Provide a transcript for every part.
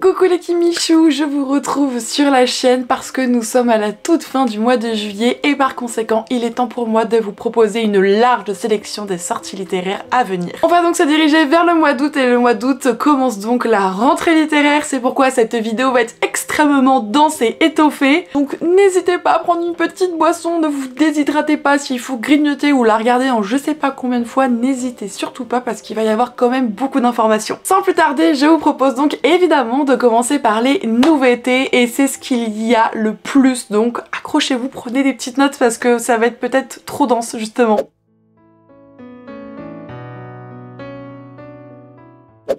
Coucou les Kimichou, je vous retrouve sur la chaîne parce que nous sommes à la toute fin du mois de juillet et par conséquent il est temps pour moi de vous proposer une large sélection des sorties littéraires à venir. On va donc se diriger vers le mois d'août et le mois d'août commence donc la rentrée littéraire, c'est pourquoi cette vidéo va être extrêmement dense et étoffée. Donc n'hésitez pas à prendre une petite boisson, ne vous déshydratez pas, s'il faut grignoter ou la regarder en je sais pas combien de fois, n'hésitez surtout pas parce qu'il va y avoir quand même beaucoup d'informations. Sans plus tarder, je vous propose donc évidemment de commencer par les nouveautés et c'est ce qu'il y a le plus, donc accrochez-vous, prenez des petites notes parce que ça va être peut-être trop dense justement.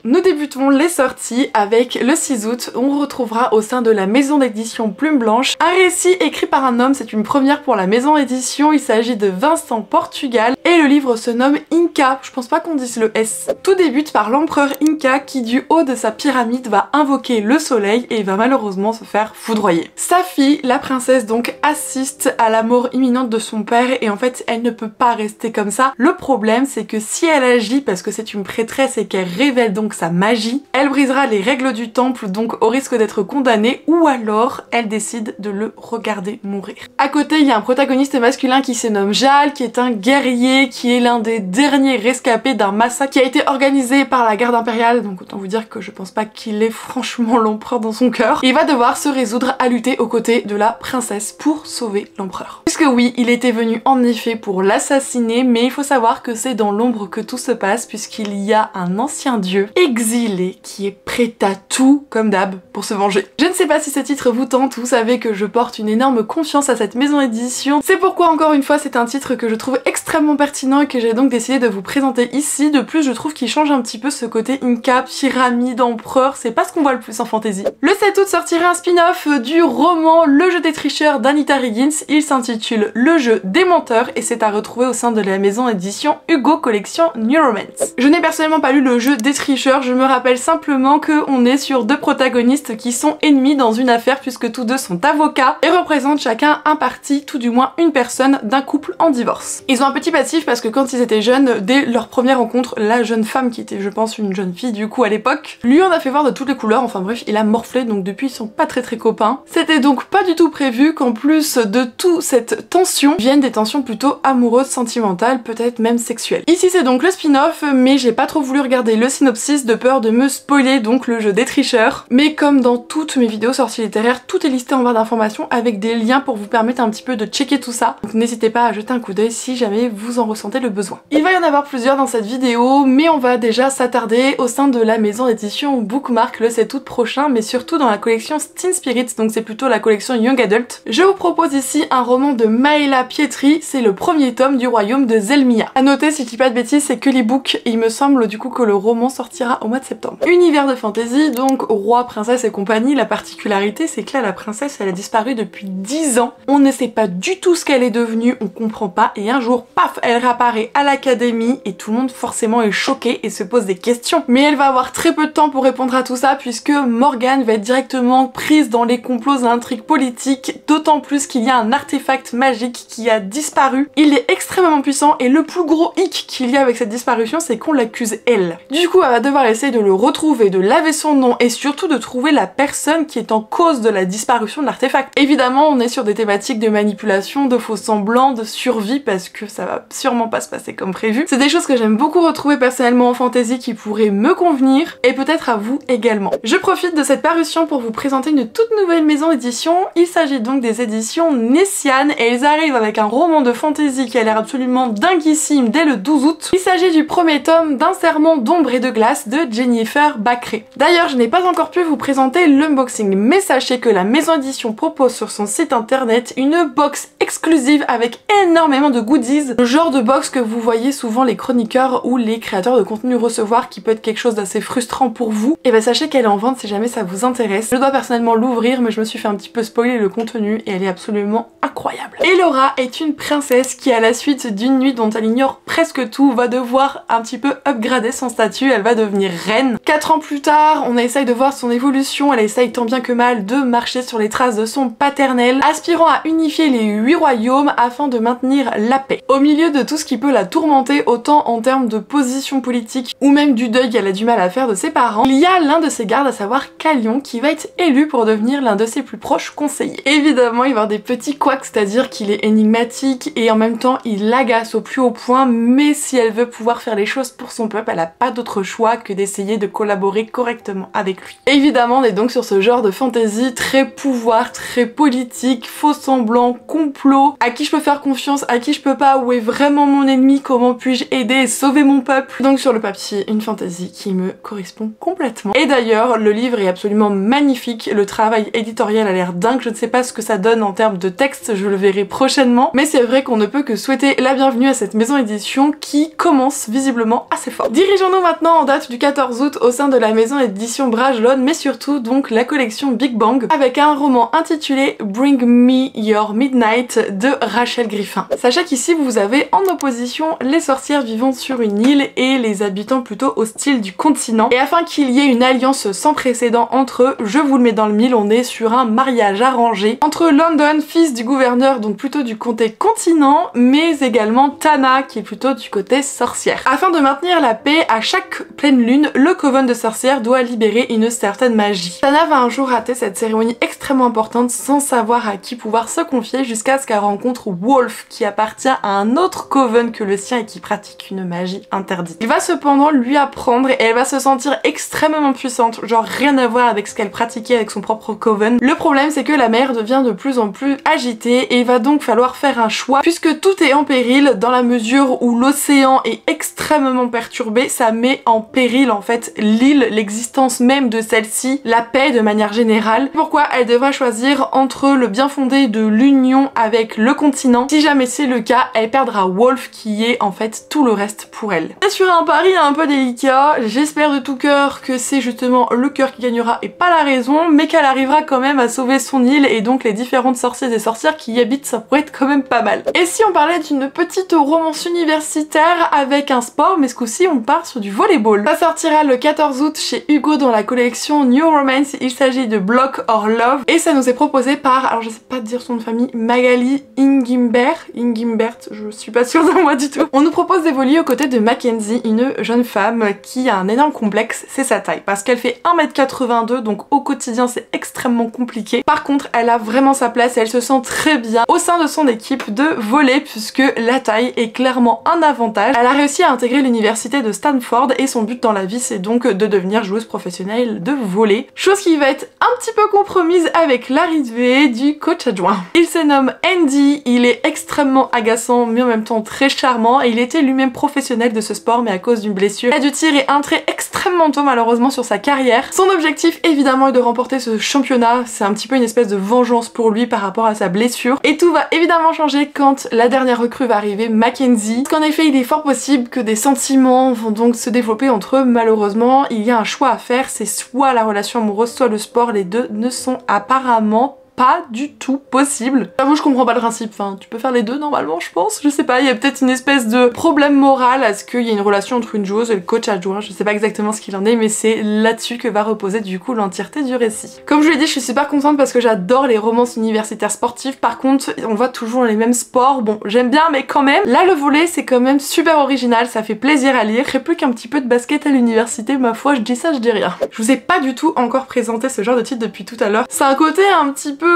Nous débutons les sorties avec le 6 août, on retrouvera au sein de la maison d'édition Plume Blanche un récit écrit par un homme, c'est une première pour la maison d'édition, il s'agit de Vincent Portugal et le livre se nomme Inca, je pense pas qu'on dise le S. Tout débute par l'empereur Inca qui du haut de sa pyramide va invoquer le soleil et va malheureusement se faire foudroyer. Sa fille, la princesse donc, assiste à la mort imminente de son père et en fait elle ne peut pas rester comme ça. Le problème c'est que si elle agit parce que c'est une prêtresse et qu'elle révèle donc sa magie, elle brisera les règles du temple donc au risque d'être condamnée ou alors elle décide de le regarder mourir. À côté il y a un protagoniste masculin qui se nomme Jal, qui est un guerrier, qui est l'un des derniers rescapés d'un massacre qui a été organisé par la garde impériale, donc autant vous dire que je pense pas qu'il ait franchement l'empereur dans son cœur. Il va devoir se résoudre à lutter aux côtés de la princesse pour sauver l'empereur. Puisque oui, il était venu en effet pour l'assassiner, mais il faut savoir que c'est dans l'ombre que tout se passe puisqu'il y a un ancien dieu exilé qui est prêt à tout, comme d'hab, pour se venger. Je ne sais pas si ce titre vous tente, vous savez que je porte une énorme confiance à cette maison d'édition. C'est pourquoi encore une fois c'est un titre que je trouve extrêmement pertinent et que j'ai donc décidé de vous présenter ici. De plus je trouve qu'il change un petit peu ce côté Inca, pyramide, empereur, c'est pas ce qu'on voit le plus en fantasy. Le 7 août sortira un spin-off du roman Le jeu des tricheurs d'Anita Riggins, il s'intitule Le jeu des menteurs et c'est à retrouver au sein de la maison d'édition Hugo Collection New Romance. Je n'ai personnellement pas lu Le jeu des tricheurs, je me rappelle simplement qu'on est sur deux protagonistes qui sont ennemis dans une affaire puisque tous deux sont avocats et représentent chacun un parti, tout du moins une personne d'un couple en divorce. Ils ont un petit passif parce que quand ils étaient jeunes, dès leur première rencontre, la jeune femme qui était je pense une jeune fille du coup à l'époque, lui en a fait voir de toutes les couleurs, enfin bref il a morflé donc depuis ils sont pas très copains. C'était donc pas du tout prévu qu'en plus de toute cette tension viennent des tensions plutôt amoureuses, sentimentales, peut-être même sexuelles. Ici c'est donc le spin-off mais j'ai pas trop voulu regarder le synopsis de peur de me spoiler donc le jeu des tricheurs. Mais comme dans toutes mes vidéos sorties littéraires, tout est listé en barre d'informations avec des liens pour vous permettre un petit peu de checker tout ça. Donc n'hésitez pas à jeter un coup d'œil si jamais vous en ressentez le besoin. Il va y en avoir plusieurs dans cette vidéo, mais on va déjà s'attarder au sein de la maison d'édition Bookmark le 7 août prochain, mais surtout dans la collection Teen Spirits, donc c'est plutôt la collection Young Adult. Je vous propose ici un roman de Maëla Pietri, c'est le premier tome du royaume de Zelmia. A noter, si je dis pas de bêtises, c'est que l'e-book et il me semble du coup que le roman sortira au mois de septembre. Univers de fantasy, donc roi, princesse et compagnie, la particularité c'est que là la princesse elle a disparu depuis 10 ans, on ne sait pas du tout ce qu'elle est devenue, on comprend pas et un jour paf elle réapparaît à l'académie et tout le monde forcément est choqué et se pose des questions. Mais elle va avoir très peu de temps pour répondre à tout ça puisque Morgane va être directement prise dans les complots et intrigues politiques, d'autant plus qu'il y a un artefact magique qui a disparu. Il est extrêmement puissant et le plus gros hic qu'il y a avec cette disparition c'est qu'on l'accuse elle. Du coup elle va devoir essayer de le retrouver, de laver son nom et surtout de trouver la personne qui est en cause de la disparition de l'artefact. Évidemment on est sur des thématiques de manipulation, de faux semblants, de survie parce que ça va sûrement pas se passer comme prévu. C'est des choses que j'aime beaucoup retrouver personnellement en fantasy qui pourraient me convenir et peut-être à vous également. Je profite de cette parution pour vous présenter une toute nouvelle maison d'édition. Il s'agit donc des éditions Nessiane et ils arrivent avec un roman de fantasy qui a l'air absolument dinguissime dès le 12 août. Il s'agit du premier tome d'Un serment d'ombre et de glace de Jennifer Bacré. D'ailleurs je n'ai pas encore pu vous présenter l'unboxing mais sachez que la maison d'édition propose sur son site internet une box exclusive avec énormément de goodies, le genre de box que vous voyez souvent les chroniqueurs ou les créateurs de contenu recevoir qui peut être quelque chose d'assez frustrant pour vous. Et bah sachez qu'elle est en vente si jamais ça vous intéresse. Je dois personnellement l'ouvrir mais je me suis fait un petit peu spoiler le contenu et elle est absolument incroyable. Elora est une princesse qui à la suite d'une nuit dont elle ignore presque tout va devoir un petit peu upgrader son statut, elle va devoir devenir reine. 4 ans plus tard, on essaye de voir son évolution, elle essaye tant bien que mal de marcher sur les traces de son paternel, aspirant à unifier les 8 royaumes afin de maintenir la paix. Au milieu de tout ce qui peut la tourmenter, autant en termes de position politique ou même du deuil qu'elle a du mal à faire de ses parents, il y a l'un de ses gardes, à savoir Calion, qui va être élu pour devenir l'un de ses plus proches conseillers. Évidemment, il va y avoir des petits couacs, c'est-à-dire qu'il est énigmatique et en même temps il l'agace au plus haut point, mais si elle veut pouvoir faire les choses pour son peuple, elle n'a pas d'autre choix que d'essayer de collaborer correctement avec lui. Évidemment, on est donc sur ce genre de fantasy très pouvoir, très politique, faux semblant, complot, à qui je peux faire confiance, à qui je peux pas, où est vraiment mon ennemi, comment puis-je aider et sauver mon peuple. Donc sur le papier, une fantasy qui me correspond complètement. Et d'ailleurs, le livre est absolument magnifique, le travail éditorial a l'air dingue, je ne sais pas ce que ça donne en termes de texte, je le verrai prochainement, mais c'est vrai qu'on ne peut que souhaiter la bienvenue à cette maison d'édition qui commence visiblement assez fort. Dirigeons-nous maintenant en date du 14 août au sein de la maison d'édition Brajlon, mais surtout donc la collection Big Bang, avec un roman intitulé Bring Me Your Midnight de Rachel Griffin. Sachez qu'ici vous avez en opposition les sorcières vivant sur une île et les habitants plutôt hostiles du continent. Et afin qu'il y ait une alliance sans précédent entre eux, je vous le mets dans le mille, on est sur un mariage arrangé entre London, fils du gouverneur, donc plutôt du comté continent, mais également Tana, qui est plutôt du côté sorcière. Afin de maintenir la paix, à chaque pleine lune, le coven de sorcières doit libérer une certaine magie. Tana va un jour rater cette cérémonie extrêmement importante sans savoir à qui pouvoir se confier jusqu'à ce qu'elle rencontre Wolf, qui appartient à un autre coven que le sien et qui pratique une magie interdite. Il va cependant lui apprendre et elle va se sentir extrêmement puissante, genre rien à voir avec ce qu'elle pratiquait avec son propre coven. Le problème c'est que la mer devient de plus en plus agitée et il va donc falloir faire un choix puisque tout est en péril dans la mesure où l'océan est extrêmement perturbé, ça met en péril en fait l'île, l'existence même de celle-ci, la paix de manière générale. Pourquoi elle devra choisir entre le bien fondé de l'union avec le continent. Si jamais c'est le cas, elle perdra Wolf qui est en fait tout le reste pour elle. C'est sur un pari un peu délicat, j'espère de tout cœur que c'est justement le cœur qui gagnera et pas la raison, mais qu'elle arrivera quand même à sauver son île et donc les différentes sorcières et sorcières qui y habitent, ça pourrait être quand même pas mal. Et si on parlait d'une petite romance universitaire avec un sport, mais ce coup-ci on part sur du volleyball. Ça sortira le 14 août chez Hugo dans la collection New Romance, il s'agit de Block or Love et ça nous est proposé par, alors je sais pas dire son nom de famille, Magali Ingimbert, je suis pas sûre de moi du tout. On nous propose d'évoluer aux côtés de Mackenzie, une jeune femme qui a un énorme complexe, c'est sa taille, parce qu'elle fait 1m82, donc au quotidien c'est extrêmement compliqué. Par contre, elle a vraiment sa place et elle se sent très bien au sein de son équipe de volley puisque la taille est clairement un avantage. Elle a réussi à intégrer l'université de Stanford et son but dans la vie c'est donc de devenir joueuse professionnelle de volley. Chose qui va être un petit peu compromise avec l'arrivée du coach adjoint. Il se nomme Andy, il est extrêmement agaçant mais en même temps très charmant et il était lui-même professionnel de ce sport mais à cause d'une blessure, il a dû tirer un trait extrêmement tôt malheureusement sur sa carrière. Son objectif évidemment est de remporter ce championnat, c'est un petit peu une espèce de vengeance pour lui par rapport à sa blessure et tout va évidemment changer quand la dernière recrue va arriver, Mackenzie. Parce qu'en effet il est fort possible que des sentiments vont donc se développer entre eux, malheureusement il y a un choix à faire, c'est soit la relation amoureuse soit le sport, les deux ne sont apparemment pas du tout possible. J'avoue, je comprends pas le principe, enfin, tu peux faire les deux normalement, je pense, je sais pas, il y a peut-être une espèce de problème moral à ce qu'il y ait une relation entre une joueuse et le coach adjoint, je sais pas exactement ce qu'il en est, mais c'est là-dessus que va reposer du coup l'entièreté du récit. Comme je l'ai dit, je suis super contente parce que j'adore les romances universitaires sportives, par contre, on voit toujours les mêmes sports, bon, j'aime bien, mais quand même, là, le volley, c'est quand même super original, ça fait plaisir à lire, il ferait plus qu'un petit peu de basket à l'université, ma foi, je dis ça, je dis rien. Je vous ai pas du tout encore présenté ce genre de titre depuis tout à l'heure, c'est un côté un petit peu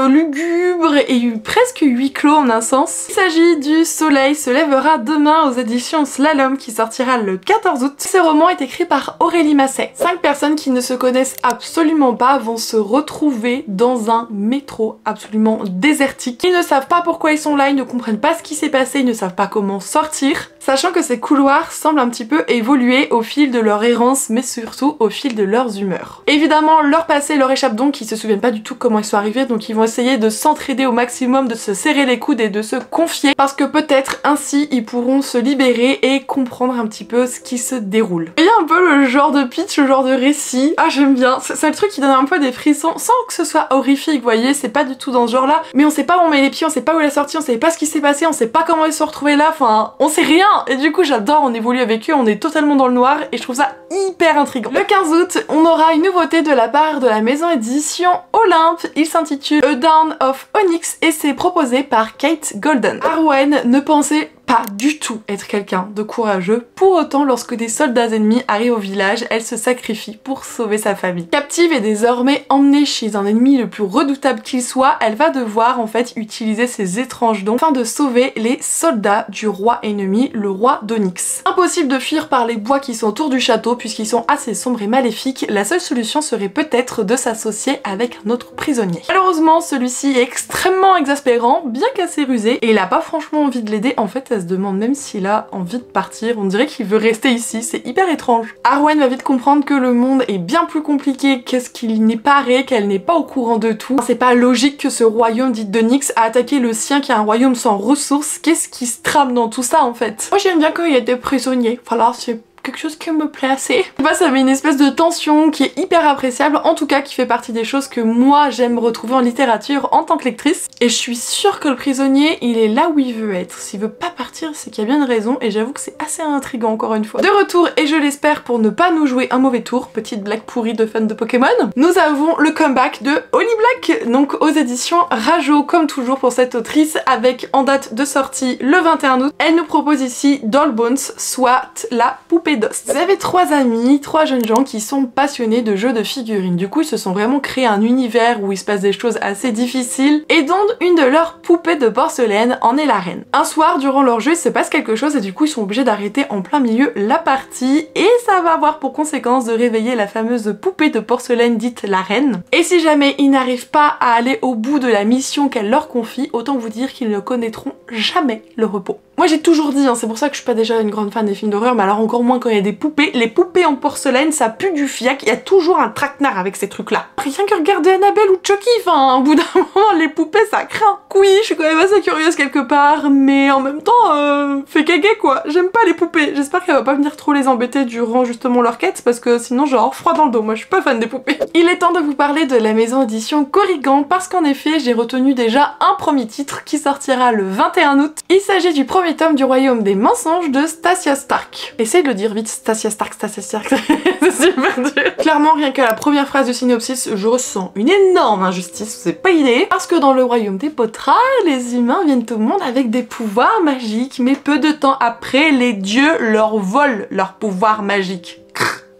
lugubre et presque huis clos en un sens. Il s'agit du Soleil se lèvera demain aux éditions Slalom qui sortira le 14 août. Ce roman est écrit par Aurélie Masset. 5 personnes qui ne se connaissent absolument pas vont se retrouver dans un métro absolument désertique. Ils ne savent pas pourquoi ils sont là, ils ne comprennent pas ce qui s'est passé, ils ne savent pas comment sortir. Sachant que ces couloirs semblent un petit peu évoluer au fil de leur errance mais surtout au fil de leurs humeurs. Évidemment leur passé leur échappe donc, ils se souviennent pas du tout comment ils sont arrivés donc ils vont essayer de s'entraider au maximum, de se serrer les coudes et de se confier parce que peut-être ainsi ils pourront se libérer et comprendre un petit peu ce qui se déroule. Il y a un peu le genre de pitch, le genre de récit, ah j'aime bien, c'est le truc qui donne un peu des frissons sans que ce soit horrifique, vous voyez, c'est pas du tout dans ce genre là, mais on sait pas où on met les pieds, on sait pas où il est sorti, on sait pas ce qui s'est passé, on sait pas comment ils se sont retrouvés là, enfin on sait rien, Et du coup j'adore, on évolue avec eux, on est totalement dans le noir et je trouve ça hyper intriguant. Le 15 août, on aura une nouveauté de la part de la maison édition Olympe. Il s'intitule A Dawn of Onyx et c'est proposé par Kate Golden. Arwen ne pensait pas du tout être quelqu'un de courageux. Pour autant, lorsque des soldats ennemis arrivent au village, elle se sacrifie pour sauver sa famille. Captive et désormais emmenée chez un ennemi le plus redoutable qu'il soit, elle va devoir en fait utiliser ses étranges dons afin de sauver les soldats du roi ennemi, le roi d'Onyx. Impossible de fuir par les bois qui sont autour du château puisqu'ils sont assez sombres et maléfiques, la seule solution serait peut-être de s'associer avec un autre prisonnier. Malheureusement, celui-ci est extrêmement exaspérant, bien qu'assez rusé, et il a pas franchement envie de l'aider. En fait, elle se demande même s'il a envie de partir, on dirait qu'il veut rester ici, c'est hyper étrange. Arwen va vite comprendre que le monde est bien plus compliqué qu'est-ce qu'il n'est paraît, qu'elle n'est pas au courant de tout. C'est pas logique que ce royaume dit d'Onyx a attaqué le sien qui est un royaume sans ressources, qu'est-ce qui se trame dans tout ça en fait? Moi j'aime bien quand il y a des prisonniers, voilà, c'est quelque chose qui me plaît assez. Bah, ça met une espèce de tension qui est hyper appréciable, en tout cas qui fait partie des choses que moi j'aime retrouver en littérature en tant que lectrice. Et je suis sûre que le prisonnier, il est là où il veut être. S'il veut pas partir, c'est qu'il y a bien une raison et j'avoue que c'est assez intriguant encore une fois. De retour, et je l'espère pour ne pas nous jouer un mauvais tour, petite blague pourrie de fans de Pokémon, nous avons le comeback de Holly Black, donc aux éditions Rajo, comme toujours pour cette autrice, avec en date de sortie le 21 août. Elle nous propose ici Doll Bones, soit la poupée d'os. Vous avez trois amis, trois jeunes gens qui sont passionnés de jeux de figurines. Du coup, ils se sont vraiment créés un univers où il se passe des choses assez difficiles et dont une de leurs poupées de porcelaine en est la reine. Un soir, durant leur jeu, il se passe quelque chose et du coup, ils sont obligés d'arrêter en plein milieu la partie et ça va avoir pour conséquence de réveiller la fameuse poupée de porcelaine dite la reine. Et si jamais ils n'arrivent pas à aller au bout de la mission qu'elle leur confie, autant vous dire qu'ils ne connaîtront jamais le repos. Moi j'ai toujours dit, c'est pour ça que je suis pas déjà une grande fan des films d'horreur, mais alors encore moins quand il y a des poupées. Les poupées en porcelaine, ça pue du fiac, il y a toujours un traquenard avec ces trucs là. Rien que regarder Annabelle ou Chucky, au bout d'un moment les poupées ça craint. Oui, je suis quand même assez curieuse quelque part, mais en même temps, fait caguer quoi. J'aime pas les poupées, j'espère qu'elle va pas venir trop les embêter durant justement leur quête, parce que sinon j'aurai froid dans le dos, moi je suis pas fan des poupées. Il est temps de vous parler de la maison édition Corrigan, parce qu'en effet j'ai retenu déjà un premier titre qui sortira le 21 août. Il s'agit du premier tome du Royaume des mensonges de Stasia Stark. Essaye de le dire vite, Stasia Stark, Stasia Stark, c'est super dur. Clairement, rien qu'à la première phrase du synopsis, je ressens une énorme injustice, vous avez pas idée, parce que dans le Royaume des Pottras, les humains viennent au monde avec des pouvoirs magiques, mais peu de temps après, les dieux leur volent leurs pouvoirs magiques.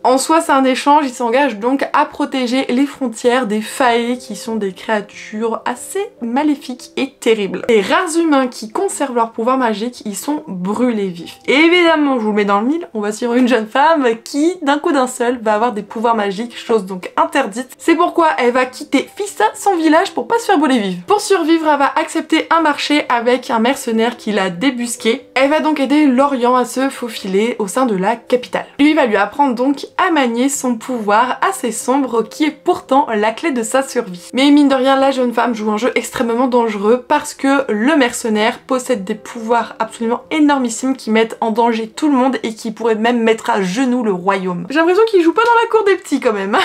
En soi, c'est un échange, ils s'engagent donc à protéger les frontières des faées qui sont des créatures assez maléfiques et terribles. Les rares humains qui conservent leur pouvoir magique, ils sont brûlés vifs. Et évidemment, je vous le mets dans le mille, on va suivre une jeune femme qui, d'un coup d'un seul, va avoir des pouvoirs magiques, chose donc interdite. C'est pourquoi elle va quitter Fissa, son village, pour pas se faire brûler vive. Pour survivre, elle va accepter un marché avec un mercenaire qui l'a débusqué. Elle va donc aider Lorien à se faufiler au sein de la capitale. Lui va lui apprendre donc à manier son pouvoir assez sombre qui est pourtant la clé de sa survie. Mais mine de rien, la jeune femme joue un jeu extrêmement dangereux parce que le mercenaire possède des pouvoirs absolument énormissimes qui mettent en danger tout le monde et qui pourraient même mettre à genoux le royaume. J'ai l'impression qu'il joue pas dans la cour des petits quand même.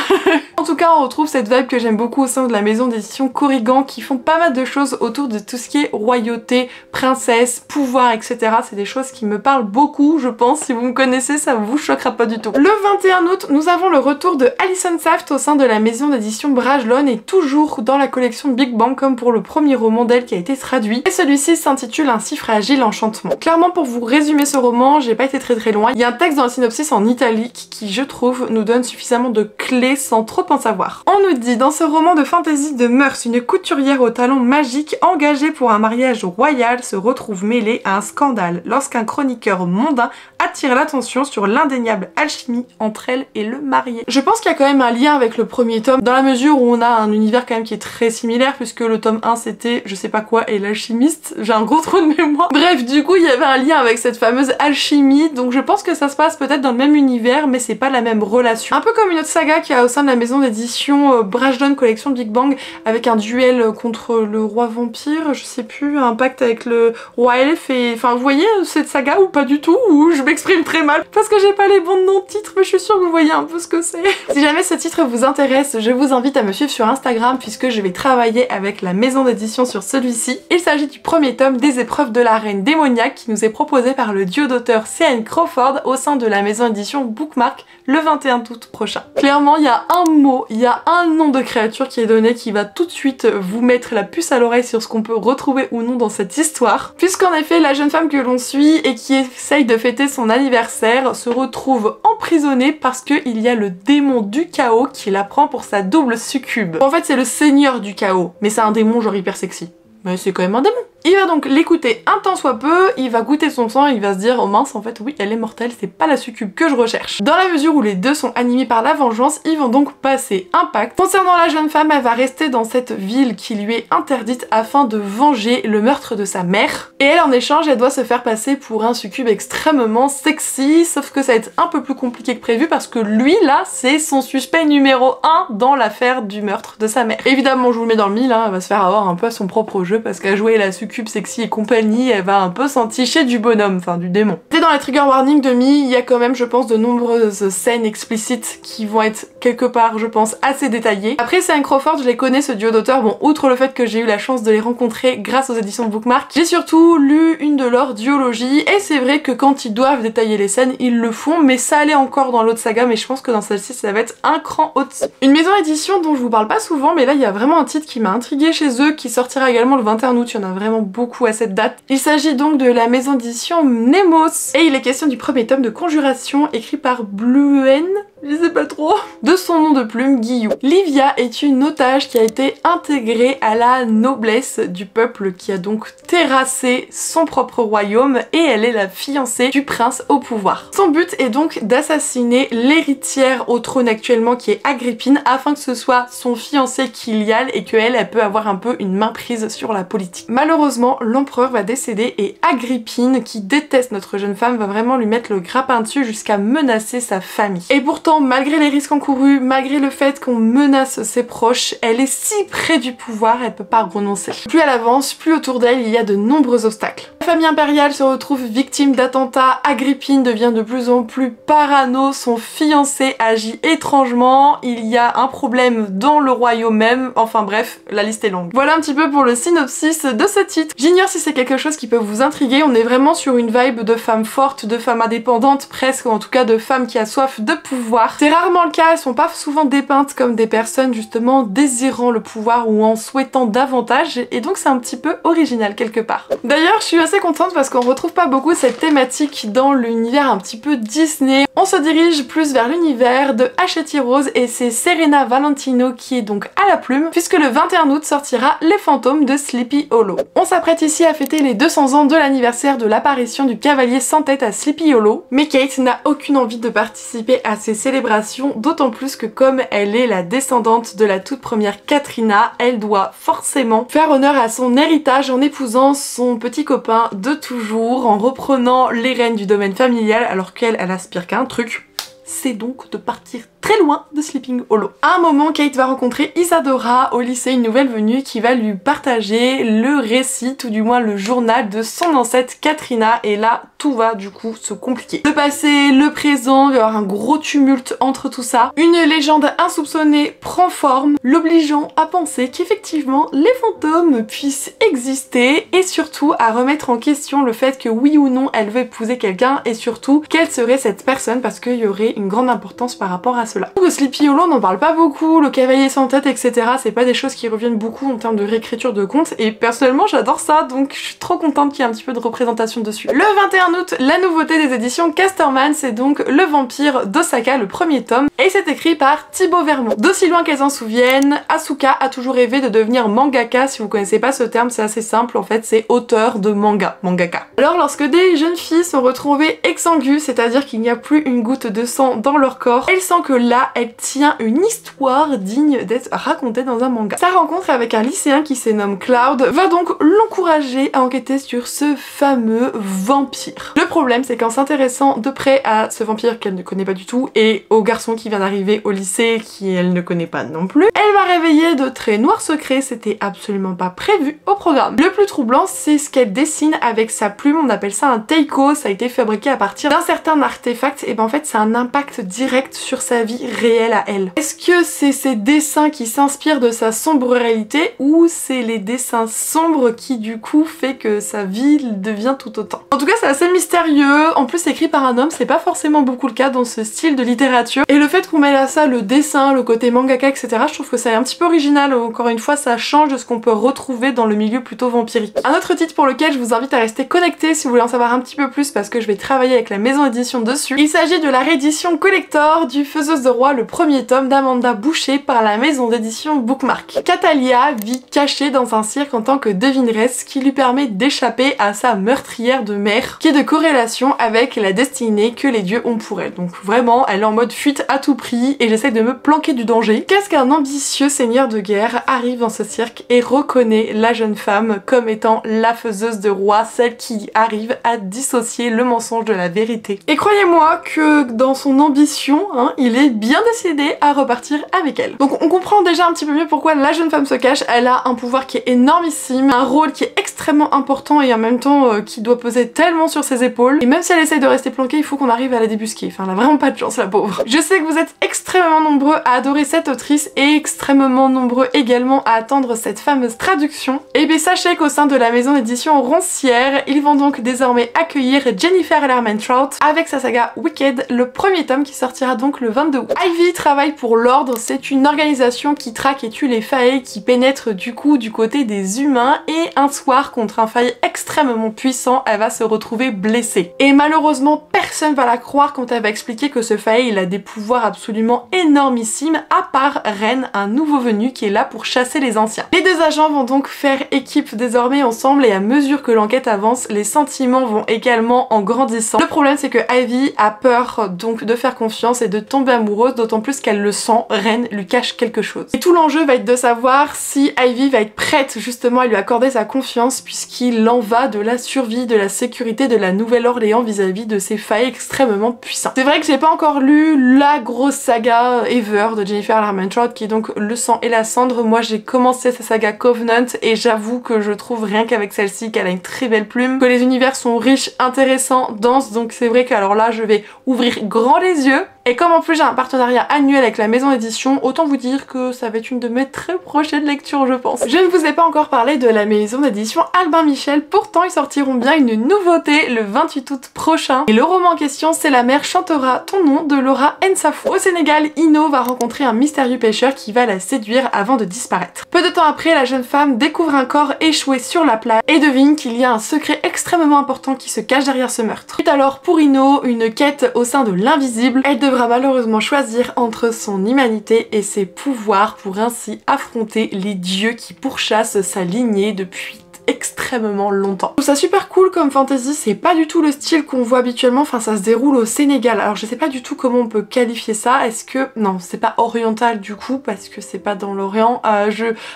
En tout cas, on retrouve cette vibe que j'aime beaucoup au sein de la maison d'édition Corrigan qui font pas mal de choses autour de tout ce qui est royauté, princesse, pouvoir, etc. C'est des choses qui me parlent beaucoup, je pense. Si vous me connaissez, ça vous choquera pas du tout. Le 21 août, nous avons le retour de Alison Saft au sein de la maison d'édition Brajlon et toujours dans la collection Big Bang comme pour le premier roman d'elle qui a été traduit. Et celui-ci s'intitule Un si fragile enchantement. Clairement, pour vous résumer ce roman, j'ai pas été très loin. Il y a un texte dans le synopsis en italique qui, je trouve, nous donne suffisamment de clés sans trop en savoir. On nous dit, dans ce roman de fantaisie de mœurs, une couturière aux talons magiques engagée pour un mariage royal se retrouve mêlée à un scandale lorsqu'un chroniqueur mondain attire l'attention sur l'indéniable alchimie entre elle et le marié. Je pense qu'il y a quand même un lien avec le premier tome, dans la mesure où on a un univers quand même qui est très similaire, puisque le tome 1 c'était je sais pas quoi et l'alchimiste, j'ai un gros trou de mémoire. Bref, du coup il y avait un lien avec cette fameuse alchimie, donc je pense que ça se passe peut-être dans le même univers, mais c'est pas la même relation. Un peu comme une autre saga qui a au sein de la maison d'édition Brajlon collection Big Bang, avec un duel contre le roi vampire, je sais plus, un pacte avec le roi elfe, et enfin vous voyez cette saga ou pas du tout, ou je m'exprime très mal, parce que j'ai pas les bons noms de titres, mais je suis sûre que vous voyez un peu ce que c'est. Si jamais ce titre vous intéresse, je vous invite à me suivre sur Instagram puisque je vais travailler avec la maison d'édition sur celui-ci. Il s'agit du premier tome des épreuves de la reine démoniaque qui nous est proposé par le duo d'auteurs C.N. Crawford au sein de la maison édition Bookmark le 21 août prochain. Clairement, il y a un mot, il y a un nom de créature qui est donné qui va tout de suite vous mettre la puce à l'oreille sur ce qu'on peut retrouver ou non dans cette histoire. Puisqu'en effet, la jeune femme que l'on suit et qui essaye de fêter son anniversaire se retrouve emprisonnée parce qu'il y a le démon du chaos qui la prend pour sa double succube. En fait, c'est le seigneur du chaos, mais c'est un démon genre hyper sexy. Mais c'est quand même un démon. Il va donc l'écouter un temps soit peu, il va goûter son sang et il va se dire oh mince en fait oui elle est mortelle, c'est pas la succube que je recherche. Dans la mesure où les deux sont animés par la vengeance, ils vont donc passer un pacte. Concernant la jeune femme, elle va rester dans cette ville qui lui est interdite afin de venger le meurtre de sa mère. Et elle en échange, elle doit se faire passer pour un succube extrêmement sexy, sauf que ça va être un peu plus compliqué que prévu parce que lui là c'est son suspect numéro 1 dans l'affaire du meurtre de sa mère. Évidemment je vous le mets dans le mille, hein, elle va se faire avoir un peu à son propre jeu parce qu'à jouer la succube sexy et compagnie, elle va un peu s'enticher du bonhomme, enfin du démon. Et dans la trigger warning de Mi, il y a quand même je pense de nombreuses scènes explicites qui vont être quelque part je pense assez détaillées. Après C.N. Crawford, je les connais ce duo d'auteurs, bon outre le fait que j'ai eu la chance de les rencontrer grâce aux éditions de Bookmark, j'ai surtout lu une de leurs duologies et c'est vrai que quand ils doivent détailler les scènes, ils le font, mais ça allait encore dans l'autre saga, mais je pense que dans celle-ci ça va être un cran au-dessus. Une maison édition dont je vous parle pas souvent, mais là il y a vraiment un titre qui m'a intriguée chez eux, qui sortira également le 21 août, il y en a vraiment beaucoup à cette date. Il s'agit donc de la maison d'édition Nemos et il est question du premier tome de Conjuration écrit par Bluen, je sais pas trop, de son nom de plume, Guillou. Livia est une otage qui a été intégrée à la noblesse du peuple qui a donc terrassé son propre royaume et elle est la fiancée du prince au pouvoir. Son but est donc d'assassiner l'héritière au trône actuellement qui est Agrippine afin que ce soit son fiancé qui l'y aille et qu'elle elle peut avoir un peu une main prise sur la politique. Malheureusement, l'empereur va décéder et Agrippine, qui déteste notre jeune femme, va vraiment lui mettre le grappin dessus jusqu'à menacer sa famille. Et pourtant, malgré les risques encourus, malgré le fait qu'on menace ses proches, elle est si près du pouvoir, elle peut pas renoncer. Plus elle avance, plus autour d'elle il y a de nombreux obstacles. La famille impériale se retrouve victime d'attentats, Agrippine devient de plus en plus parano, son fiancé agit étrangement, il y a un problème dans le royaume même, enfin bref, la liste est longue. Voilà un petit peu pour le synopsis de ce titre. J'ignore si c'est quelque chose qui peut vous intriguer, on est vraiment sur une vibe de femme forte, de femme indépendante presque, ou en tout cas de femme qui a soif de pouvoir. C'est rarement le cas, elles sont pas souvent dépeintes comme des personnes justement désirant le pouvoir ou en souhaitant davantage, et donc c'est un petit peu original quelque part. D'ailleurs je suis assez contente parce qu'on retrouve pas beaucoup cette thématique dans l'univers un petit peu Disney. On se dirige plus vers l'univers de Hachette Rose et c'est Serena Valentino qui est donc à la plume puisque le 21 août sortira Les Fantômes de Sleepy Hollow. On s'apprête ici à fêter les 200 ans de l'anniversaire de l'apparition du cavalier sans tête à Sleepy Hollow, mais Kate n'a aucune envie de participer à ces célébrations, d'autant plus que comme elle est la descendante de la toute première Katrina, elle doit forcément faire honneur à son héritage en épousant son petit copain de toujours, en reprenant les rênes du domaine familial alors qu'elle aspire qu'à un truc, c'est donc de partir très loin de Sleeping Hollow. À un moment, Kate va rencontrer Isadora au lycée, une nouvelle venue qui va lui partager le récit, ou du moins le journal de son ancêtre Katrina, et là, tout va du coup se compliquer. Le passé, le présent, il va y avoir un gros tumulte entre tout ça. Une légende insoupçonnée prend forme, l'obligeant à penser qu'effectivement les fantômes puissent exister, et surtout à remettre en question le fait que oui ou non elle veut épouser quelqu'un, et surtout quelle serait cette personne, parce qu'il y aurait une grande importance par rapport à cela. Le Sleepy Hollow, on n'en parle pas beaucoup, le cavalier sans tête, etc. C'est pas des choses qui reviennent beaucoup en termes de réécriture de contes, et personnellement j'adore ça, donc je suis trop contente qu'il y ait un petit peu de représentation dessus. Le 21 août, la nouveauté des éditions Casterman, c'est donc Le Vampire d'Osaka, le premier tome, et c'est écrit par Thibaut Vermont. D'aussi loin qu'elles en souviennent, Asuka a toujours rêvé de devenir mangaka. Si vous connaissez pas ce terme, c'est assez simple, en fait c'est auteur de manga, mangaka. Alors lorsque des jeunes filles sont retrouvées exsangues, c'est-à-dire qu'il n'y a plus une goutte de sang dans leur corps, elle sent que là elle tient une histoire digne d'être racontée dans un manga. Sa rencontre avec un lycéen qui se nomme Cloud va donc l'encourager à enquêter sur ce fameux vampire. Le problème, c'est qu'en s'intéressant de près à ce vampire qu'elle ne connaît pas du tout et au garçon qui vient d'arriver au lycée qui elle ne connaît pas non plus, elle va réveiller de très noirs secrets, c'était absolument pas prévu au programme. Le plus troublant, c'est ce qu'elle dessine avec sa plume, on appelle ça un teiko, ça a été fabriqué à partir d'un certain artefact, et ben en fait c'est un impact direct sur sa vie réelle à elle. Est-ce que c'est ces dessins qui s'inspirent de sa sombre réalité ou c'est les dessins sombres qui du coup fait que sa vie devient tout autant? En tout cas c'est assez mystérieux, en plus écrit par un homme, c'est pas forcément beaucoup le cas dans ce style de littérature, et le fait qu'on mêle à ça le dessin, le côté mangaka, etc., je trouve que c'est un petit peu original, encore une fois ça change de ce qu'on peut retrouver dans le milieu plutôt vampirique. Un autre titre pour lequel je vous invite à rester connecté si vous voulez en savoir un petit peu plus parce que je vais travailler avec la maison d'édition dessus. Il s'agit de la réédition collector du Faiseuse de Roi, le premier tome d'Amanda Boucher par la maison d'édition Bookmark. Catalia vit cachée dans un cirque en tant que devineresse qui lui permet d'échapper à sa meurtrière de mère qui est de corrélation avec la destinée que les dieux ont pour elle. Donc vraiment elle est en mode fuite à tout prix et j'essaie de me planquer du danger. Qu'est-ce qu'un ambitieux seigneur de guerre arrive dans ce cirque et reconnaît la jeune femme comme étant la Faiseuse de Roi, celle qui arrive à dissocier le mensonge de la vérité. Et croyez-moi que dans son ambition, il est bien décidé à repartir avec elle. Donc on comprend déjà un petit peu mieux pourquoi la jeune femme se cache, elle a un pouvoir qui est énormissime, un rôle qui est extrêmement important et en même temps qui doit peser tellement sur ses épaules. Et même si elle essaye de rester planquée, il faut qu'on arrive à la débusquer. Enfin, elle a vraiment pas de chance, la pauvre. Je sais que vous êtes extrêmement nombreux à adorer cette autrice et extrêmement nombreux également à attendre cette fameuse traduction. Et bien sachez qu'au sein de la maison d'édition Roncière, ils vont donc désormais accueillir Jennifer Ehrmantraut avec sa saga Wicked, le premier tome qui sortira donc le 22 août. Ivy travaille pour l'Ordre, c'est une organisation qui traque et tue les failles qui pénètrent du coup du côté des humains et un soir contre un faille extrêmement puissant, elle va se retrouver blessée. Et malheureusement personne va la croire quand elle va expliquer que ce faille il a des pouvoirs absolument énormissimes à part Ren, un nouveau venu qui est là pour chasser les anciens. Les deux agents vont donc faire équipe désormais ensemble et à mesure que l'enquête avance, les sentiments vont également en grandissant. Le problème c'est que Ivy a peur donc de faire confiance et de tomber amoureuse, d'autant plus qu'elle le sent, Ren lui cache quelque chose. Et tout l'enjeu va être de savoir si Ivy va être prête justement à lui accorder sa confiance puisqu'il en va de la survie, de la sécurité de la Nouvelle-Orléans vis-à-vis de ces failles extrêmement puissants. C'est vrai que j'ai pas encore lu la grosse saga ever de Jennifer Ehrmantraut qui est donc Le sang et la cendre. Moi j'ai commencé sa saga Covenant et j'avoue que je trouve rien qu'avec celle-ci qu'elle a une très belle plume, que les univers sont riches, intéressants, denses, donc c'est vrai qu'alors là je vais ouvrir grand les yeux. Et comme en plus j'ai un partenariat annuel avec la maison d'édition, autant vous dire que ça va être une de mes très prochaines lectures je pense. Je ne vous ai pas encore parlé de la maison d'édition Albin Michel, pourtant ils sortiront bien une nouveauté le 28 août prochain. Et le roman en question c'est La mer chantera ton nom de Laura Nsafou. Au Sénégal, Ino va rencontrer un mystérieux pêcheur qui va la séduire avant de disparaître. Peu de temps après, la jeune femme découvre un corps échoué sur la plage et devine qu'il y a un secret extrêmement important qui se cache derrière ce meurtre. C'est alors pour Ino une quête au sein de l'invisible. Elle devra malheureusement choisir entre son humanité et ses pouvoirs pour ainsi affronter les dieux qui pourchassent sa lignée depuis extrêmement longtemps. Je trouve ça super cool comme fantasy, c'est pas du tout le style qu'on voit habituellement, enfin ça se déroule au Sénégal, alors je sais pas du tout comment on peut qualifier ça, est-ce que... non, c'est pas oriental du coup, parce que c'est pas dans l'Orient,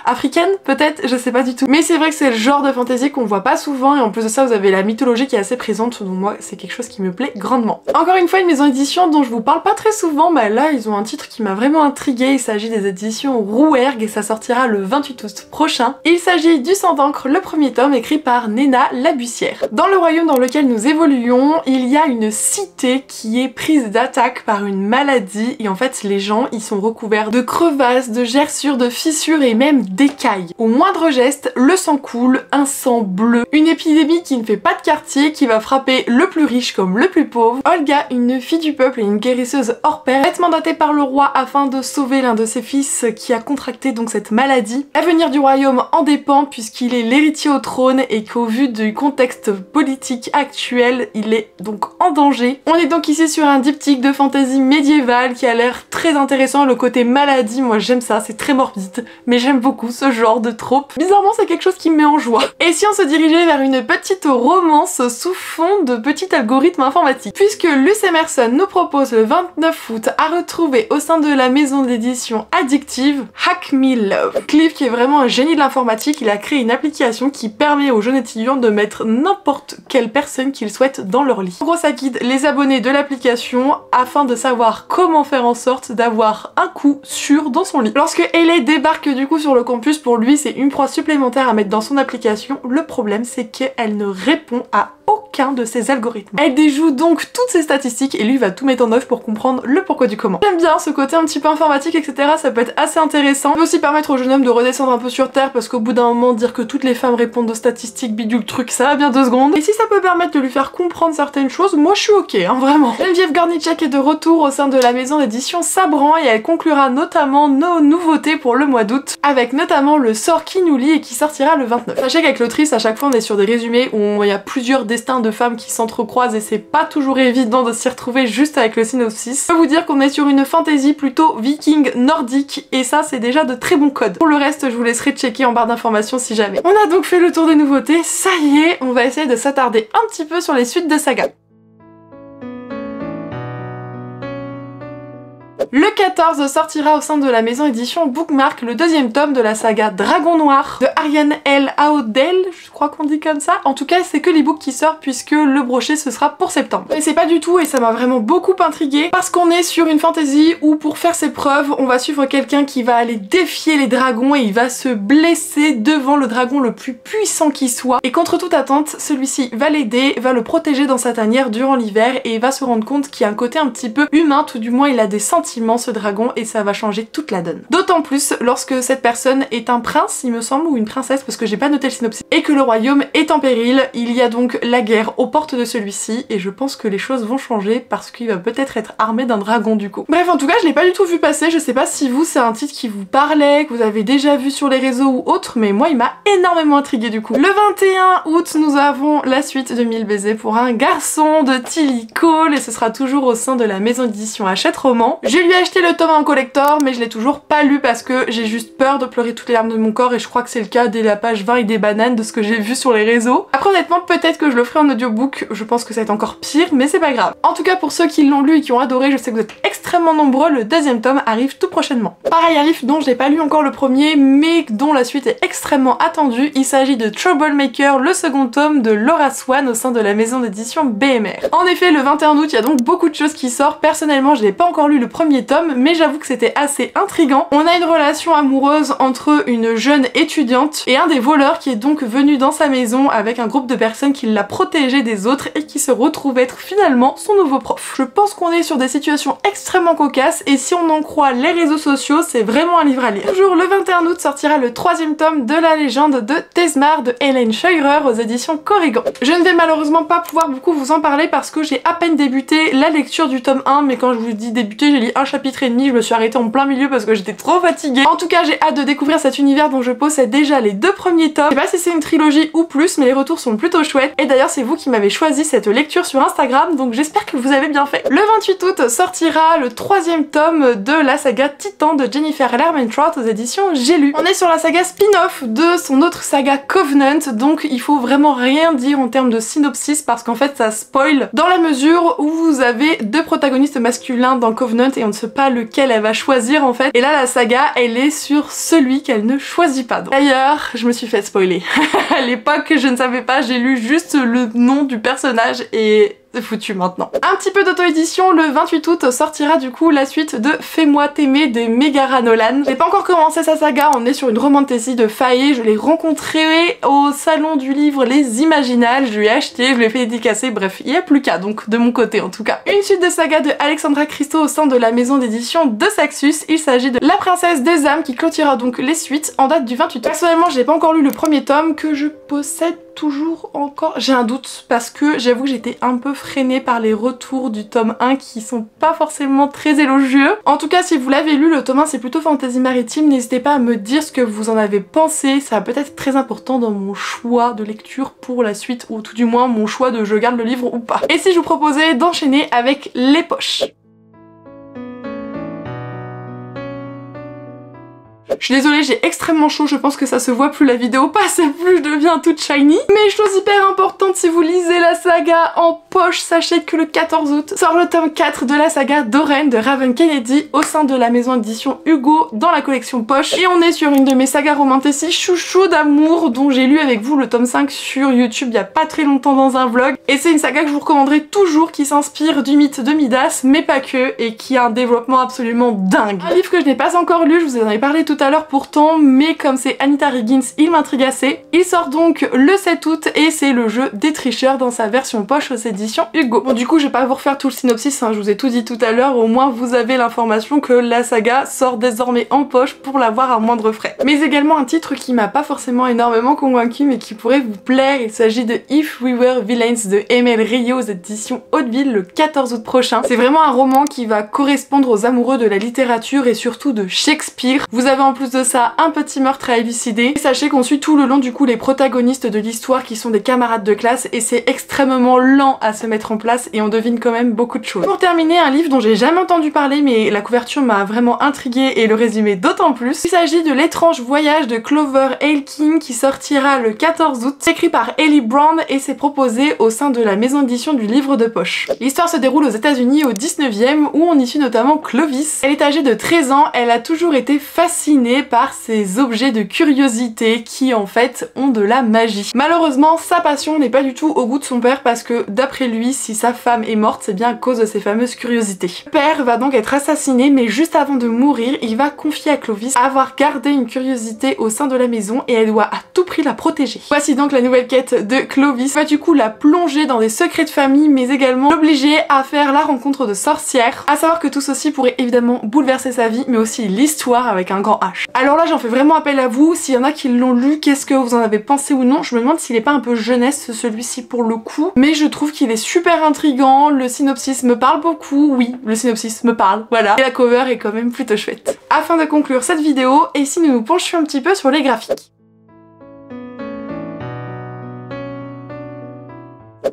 africaine peut-être, je sais pas du tout. Mais c'est vrai que c'est le genre de fantasy qu'on voit pas souvent, et en plus de ça vous avez la mythologie qui est assez présente, donc moi c'est quelque chose qui me plaît grandement. Encore une fois une maison d'édition dont je vous parle pas très souvent, bah là ils ont un titre qui m'a vraiment intriguée, il s'agit des éditions Rouergue et ça sortira le 28 août prochain. Il s'agit du Sang d'encre, le premier tome écrit par Néna Labussière. Dans le royaume dans lequel nous évoluons, il y a une cité qui est prise d'attaque par une maladie et en fait les gens ils sont recouverts de crevasses, de gerçures, de fissures et même d'écailles. Au moindre geste, le sang coule, un sang bleu. Une épidémie qui ne fait pas de quartier, qui va frapper le plus riche comme le plus pauvre. Olga, une fille du peuple et une guérisseuse hors pair, est mandatée par le roi afin de sauver l'un de ses fils qui a contracté donc cette maladie. L'avenir du royaume en dépend puisqu'il est l'héritier l'héritier au trône et qu'au vu du contexte politique actuel, il est donc en danger. On est donc ici sur un diptyque de fantasy médiévale qui a l'air très intéressant. Le côté maladie, moi j'aime ça, c'est très morbide, mais j'aime beaucoup ce genre de trope. Bizarrement, c'est quelque chose qui me met en joie. Et si on se dirigeait vers une petite romance sous fond de petit algorithme informatique, puisque Luce Emerson nous propose le 29 août à retrouver au sein de la maison d'édition Addictive Hack Me Love. Cliff, qui est vraiment un génie de l'informatique, il a créé une application qui permet aux jeunes étudiants de mettre n'importe quelle personne qu'ils souhaitent dans leur lit. En gros, ça guide les abonnés de l'application afin de savoir comment faire en sorte d'avoir un coup sûr dans son lit. Lorsque Hayley débarque du coup sur le campus, pour lui c'est une proie supplémentaire à mettre dans son application. Le problème, c'est qu'elle ne répond à aucun de ses algorithmes. Elle déjoue donc toutes ses statistiques et lui va tout mettre en œuvre pour comprendre le pourquoi du comment. J'aime bien ce côté un petit peu informatique, etc. Ça peut être assez intéressant. Ça peut aussi permettre au jeune homme de redescendre un peu sur terre, parce qu'au bout d'un moment, dire que toutes les femmes répondent aux statistiques bidule truc, ça va bien 2 secondes. Et si ça peut permettre de lui faire comprendre certaines choses, moi je suis ok, hein, vraiment. Geneviève Gornichek est de retour au sein de la maison d'édition Sabran et elle conclura notamment nos nouveautés pour le mois d'août, avec notamment le sort qui nous lie et qui sortira le 29. Sachez qu'avec l'autrice, à chaque fois on est sur des résumés où il y a plusieurs destins de femmes qui s'entrecroisent et c'est pas toujours évident de s'y retrouver juste avec le synopsis. Je peux vous dire qu'on est sur une fantasy plutôt viking nordique et ça c'est déjà de très bons codes. Pour le reste, je vous laisserai checker en barre d'informations si jamais. On a donc fait le tour des nouveautés, ça y est, on va essayer de s'attarder un petit peu sur les suites de saga. Le 14 sortira au sein de la maison édition Bookmark le 2e tome de la saga Dragon Noir de Ariane L. Aodel, je crois qu'on dit comme ça. En tout cas, c'est que l'ebook qui sort puisque le brochet ce sera pour septembre. Mais c'est pas du tout et ça m'a vraiment beaucoup intriguée parce qu'on est sur une fantasy où pour faire ses preuves, on va suivre quelqu'un qui va aller défier les dragons et il va se blesser devant le dragon le plus puissant qui soit. Et contre toute attente, celui-ci va l'aider, va le protéger dans sa tanière durant l'hiver et il va se rendre compte qu'il y a un côté un petit peu humain, tout du moins il a des sentiments ce dragon et ça va changer toute la donne. D'autant plus lorsque cette personne est un prince, il me semble, ou une princesse parce que j'ai pas noté le synopsis, et que le royaume est en péril. Il y a donc la guerre aux portes de celui-ci et je pense que les choses vont changer parce qu'il va peut-être être armé d'un dragon du coup. Bref, en tout cas, je l'ai pas du tout vu passer, je sais pas si vous c'est un titre qui vous parlait, que vous avez déjà vu sur les réseaux ou autre, mais moi il m'a énormément intrigué du coup. Le 21 août, nous avons la suite de 1000 baisers pour un garçon de Tilly Cole et ce sera toujours au sein de la maison d'édition Hachette Roman. Je lui ai acheté le tome en collector mais je l'ai toujours pas lu parce que j'ai juste peur de pleurer toutes les larmes de mon corps et je crois que c'est le cas dès la page 20 et des bananes de ce que j'ai vu sur les réseaux. Après honnêtement peut-être que je le ferai en audiobook, je pense que ça va être encore pire mais c'est pas grave. En tout cas pour ceux qui l'ont lu et qui ont adoré, je sais que vous êtes extrêmement nombreux, le 2e tome arrive tout prochainement. Pareil, un livre dont je n'ai pas lu encore le premier mais dont la suite est extrêmement attendue, il s'agit de Troublemaker, le 2nd tome de Laura Swan au sein de la maison d'édition BMR. En effet le 21 août il y a donc beaucoup de choses qui sortent, personnellement je n'ai pas encore lu le premier tome mais j'avoue que c'était assez intriguant. On a une relation amoureuse entre une jeune étudiante et un des voleurs qui est donc venu dans sa maison avec un groupe de personnes qui l'a protégé des autres et qui se retrouve être finalement son nouveau prof. Je pense qu'on est sur des situations extrêmement cocasses et si on en croit les réseaux sociaux, c'est vraiment un livre à lire. Toujours le 21 août sortira le 3e tome de la légende de Tesmar de Hélène Scheurer aux éditions Corrigan. Je ne vais malheureusement pas pouvoir beaucoup vous en parler parce que j'ai à peine débuté la lecture du tome 1, mais quand je vous dis débuter, j'ai lu un chapitre et demi, je me suis arrêtée en plein milieu parce que j'étais trop fatiguée. En tout cas, j'ai hâte de découvrir cet univers dont je possède déjà les 2 premiers tomes. Je sais pas si c'est une trilogie ou plus, mais les retours sont plutôt chouettes. Et d'ailleurs, c'est vous qui m'avez choisi cette lecture sur Instagram, donc j'espère que vous avez bien fait. Le 28 août sortira le 3e tome de la saga Titan de Jennifer Lerman-Trout aux éditions J'ai lu. On est sur la saga spin-off de son autre saga Covenant, donc il faut vraiment rien dire en termes de synopsis parce qu'en fait ça spoil dans la mesure où vous avez 2 protagonistes masculins dans Covenant et on ne sait pas lequel elle va choisir en fait. Et là la saga elle est sur celui qu'elle ne choisit pas. D'ailleurs je me suis fait spoiler. À l'époque je ne savais pas, j'ai lu juste le nom du personnage et c'est foutu maintenant. Un petit peu d'auto-édition, le 28 août sortira du coup la suite de Fais-moi t'aimer de Megara Nolan. J'ai pas encore commencé sa saga, on est sur une romantasy de Faye, je l'ai rencontré au salon du livre Les Imaginales, je lui ai acheté, je lui ai fait dédicacer, bref, il n'y a plus qu'à donc de mon côté en tout cas. Une suite de saga de Alexandra Christo au sein de la maison d'édition de Saxus, il s'agit de La Princesse des âmes qui clôturera donc les suites en date du 28 août. Personnellement j'ai pas encore lu le premier tome que je possède toujours encore... J'ai un doute parce que j'avoue que j'étais un peu freinée par les retours du tome 1 qui sont pas forcément très élogieux. En tout cas, si vous l'avez lu, le tome 1 c'est plutôt fantasy maritime, n'hésitez pas à me dire ce que vous en avez pensé, ça va peut-être être très important dans mon choix de lecture pour la suite, ou tout du moins mon choix de je garde le livre ou pas. Et si je vous proposais d'enchaîner avec les poches? Je suis désolée, j'ai extrêmement chaud, je pense que ça se voit, plus la vidéo passe et plus je deviens toute shiny. Mais chose hyper importante, si vous lisez la saga en poche, sachez que le 14 août sort le tome 4 de la saga Doreen de Raven Kennedy au sein de la maison d'édition Hugo dans la collection poche. Et on est sur une de mes sagas romantiques chouchou d'amour dont j'ai lu avec vous le tome 5 sur YouTube il y a pas très longtemps dans un vlog. Et c'est une saga que je vous recommanderai toujours, qui s'inspire du mythe de Midas, mais pas que, et qui a un développement absolument dingue. Un livre que je n'ai pas encore lu, je vous en ai parlé tout à l'heure pourtant, mais comme c'est Anita Riggins, il m'intrigue assez. Il sort donc le 7 août et c'est le jeu des tricheurs dans sa version poche aux éditions Hugo. Bon, du coup je vais pas vous refaire tout le synopsis, hein, je vous ai tout dit tout à l'heure, au moins vous avez l'information que la saga sort désormais en poche pour l'avoir à moindre frais. Mais également un titre qui m'a pas forcément énormément convaincu mais qui pourrait vous plaire, il s'agit de If We Were Villains de Emel Rio aux éditions Hauteville le 14 août prochain. C'est vraiment un roman qui va correspondre aux amoureux de la littérature et surtout de Shakespeare. Vous avez en plus de ça un petit meurtre à élucider. Et sachez qu'on suit tout le long du coup les protagonistes de l'histoire qui sont des camarades de classe et c'est extrêmement lent à se mettre en place et on devine quand même beaucoup de choses. Pour terminer, un livre dont j'ai jamais entendu parler mais la couverture m'a vraiment intriguée et le résumé d'autant plus. Il s'agit de L'étrange voyage de Clover Ailking qui sortira le 14 août. C'est écrit par Ellie Brown et c'est proposé au sein de la maison d'édition du livre de poche. L'histoire se déroule aux États-Unis au 19e où on y suit notamment Clovis. Elle est âgée de 13 ans, elle a toujours été fascinée par ces objets de curiosité qui en fait ont de la magie. Malheureusement, sa passion n'est pas du tout au goût de son père parce que d'après lui, si sa femme est morte, c'est bien à cause de ses fameuses curiosités. Le père va donc être assassiné mais juste avant de mourir, il va confier à Clovis avoir gardé une curiosité au sein de la maison et elle doit à tout prix la protéger. Voici donc la nouvelle quête de Clovis. Va du coup la plonger dans des secrets de famille mais également l'obliger à faire la rencontre de sorcières. À savoir que tout ceci pourrait évidemment bouleverser sa vie mais aussi l'histoire avec un grand H. Alors là j'en fais vraiment appel à vous, s'il y en a qui l'ont lu, qu'est-ce que vous en avez pensé ou non? Je me demande s'il est pas un peu jeunesse celui-ci pour le coup, mais je trouve qu'il est super intriguant, le synopsis me parle beaucoup, oui, le synopsis me parle, voilà, et la cover est quand même plutôt chouette. Afin de conclure cette vidéo, et si nous nous penchions un petit peu sur les graphiques.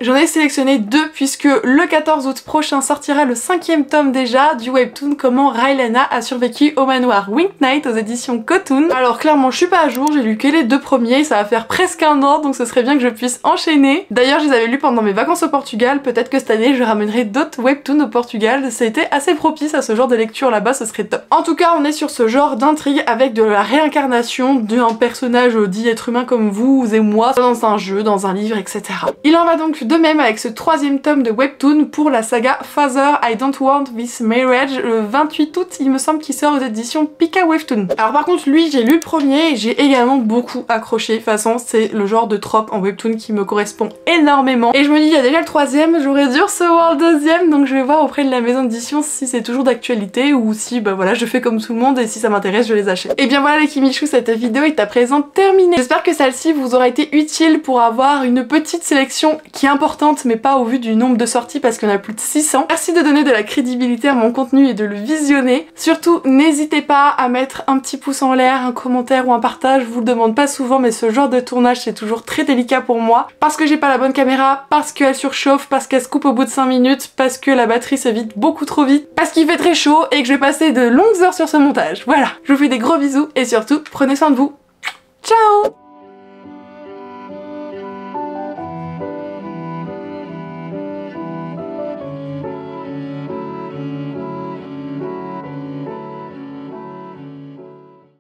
J'en ai sélectionné deux puisque le 14 août prochain sortira le 5e tome déjà du webtoon Comment Rylena a survécu au manoir Wink Night aux éditions Cotoon. Alors clairement je suis pas à jour, j'ai lu que les deux premiers, ça va faire presque un an donc ce serait bien que je puisse enchaîner. D'ailleurs je les avais lus pendant mes vacances au Portugal, peut-être que cette année je ramènerai d'autres webtoons au Portugal, ça a été assez propice à ce genre de lecture là-bas, ce serait top. En tout cas on est sur ce genre d'intrigue avec de la réincarnation d'un personnage dit être humain comme vous et moi, dans un jeu, dans un livre, etc. Il en va donc de même avec ce 3e tome de webtoon pour la saga Father I Don't Want This Marriage le 28 août il me semble qu'il sort aux éditions Pika Webtoon. Alors par contre lui j'ai lu le premier et j'ai également beaucoup accroché, de toute façon c'est le genre de trope en webtoon qui me correspond énormément et je me dis il y a déjà le 3e, j'aurais dû recevoir le 2e donc je vais voir auprès de la maison d'édition si c'est toujours d'actualité ou si bah voilà je fais comme tout le monde et si ça m'intéresse je les achète. Et bien voilà les Kimichou, cette vidéo est à présent terminée. J'espère que celle-ci vous aura été utile pour avoir une petite sélection qui est importante mais pas au vu du nombre de sorties parce qu'on a plus de 600. Merci de donner de la crédibilité à mon contenu et de le visionner. Surtout n'hésitez pas à mettre un petit pouce en l'air, un commentaire ou un partage, je vous le demande pas souvent mais ce genre de tournage c'est toujours très délicat pour moi parce que j'ai pas la bonne caméra, parce qu'elle surchauffe, parce qu'elle se coupe au bout de 5 minutes, parce que la batterie se vide beaucoup trop vite, parce qu'il fait très chaud et que je vais passer de longues heures sur ce montage. Voilà, je vous fais des gros bisous et surtout prenez soin de vous. Ciao!